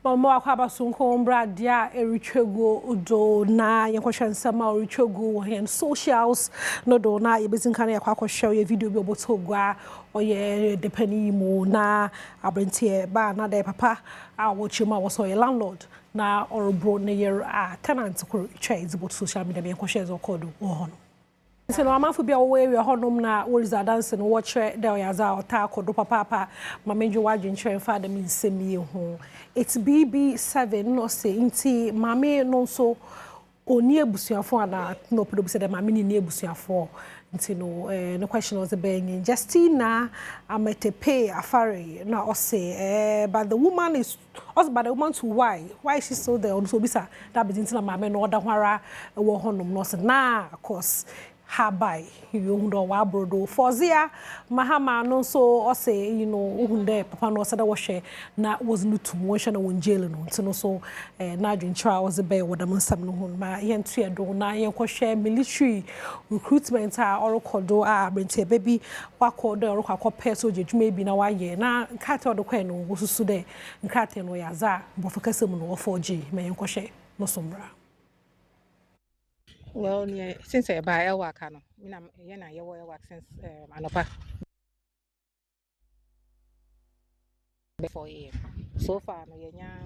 Mama akwaba sunko mbradia De3 Guo do na yenkwohwe nsema De3 Guo hen socials no do na yebezinka na yakwa share video bi obotogwa oye depani mu na abrentie ba na da papa a wochima wo so ye landlord na orobro ne year a tenant ko twa ezibot social media me yenkwohwe zo kodo wo hono se no amanfo bia wo area honom na wo residence no wo kire da oyaza ota kodo papa mamenjo wadwen kire fa da minsemi ho it's BB7 no say inti mame no so oni ebusuafo ana no podo se da mame ni ebusuafo nti no no question was being Justina ametepe afare na o say but the woman is also but the woman to why she so there also bisa that be nti na mame no oda hwara wo honom no say na of course habai you know wa brodo Fozia mahama no so o say you know uhunde papa no sada wo hwe na was no to mo hwe na won jail no nti so na adwentra was be wodam nsam no hun ma yentu edo na yenkwohwe military recruitment a orokodo a brentie baby wakodo orokwa peso jedwuma bi na waye na nkate odo kwan no wosusu de nkate no yaza bofokasem no wo 4G ma yenkwohwe no sombra. Well, since I buy a work, I work since Anopa before year. So far, no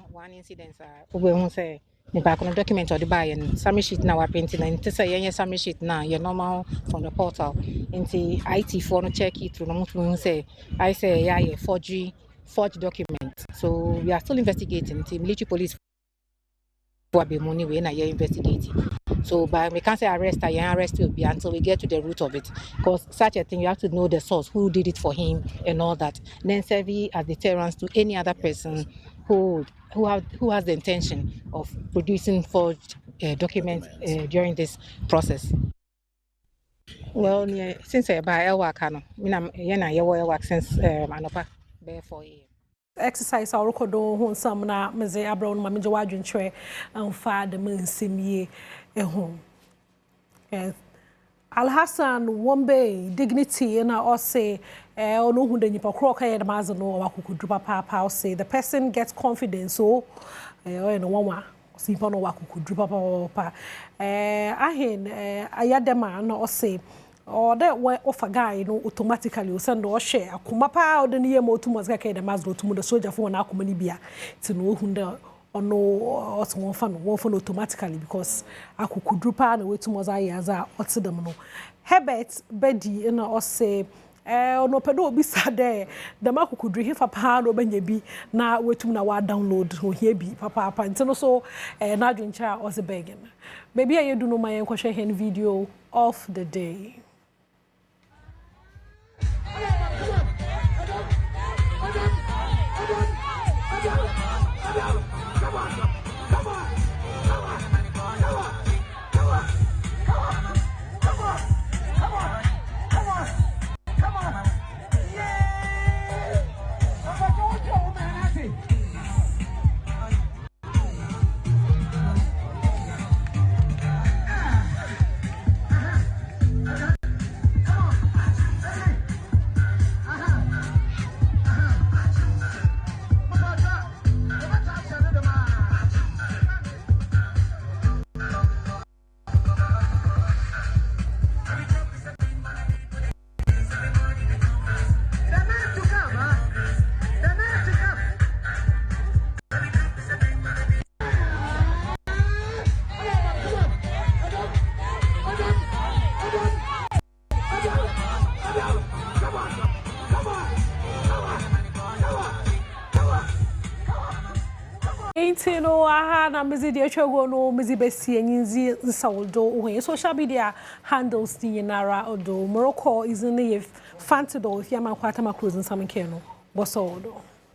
one incident. We won't say the back on the document or the buy and summary sheet now. We're printing and to say summary sheet now. You're normal from the portal into IT for no check it through. No say I say yeah forged document. So we are still investigating. The military police for be money we na investigating. So, but we can't say arrest will be until we get to the root of it. Because such a thing, you have to know the source, who did it for him, and all that. Then serve as deterrence to any other person who has the intention of producing forged documents during this process. Well, since I buy a work, I work since Anopa before year. Exercise our record on some na meze abroad mamenje wadwentre amfa de mansemie ehom Alhassan Wombe dignity na o say ono hu de nipa kro ka yede maze no wakukudu papa o say the person gets confidence so no wanwa simpa no wakukudu papa ahen ayadema na o say or that way of a guy no automatically send or share akuma pa the near mo too much ka the mazdo to the soldier for na akuma ni bia to no hunda or no or one fan automatically because akukudru pa na we too much ayaza ot them no Herbert Bedi na o say no pedo obi sade the makukudru he fa pa no banya bi na wetum na wa download ho here bi papa ntino so na adwencha o se begging baby I do no my enkwhwe hen video of the day. No, aha na mezi De3 Guo no mezi besi enyinzi nsawdo uhe social media handles ni nara odo Morocco is in the Fantido if yama kwata makruzi nsamenkeno boso odo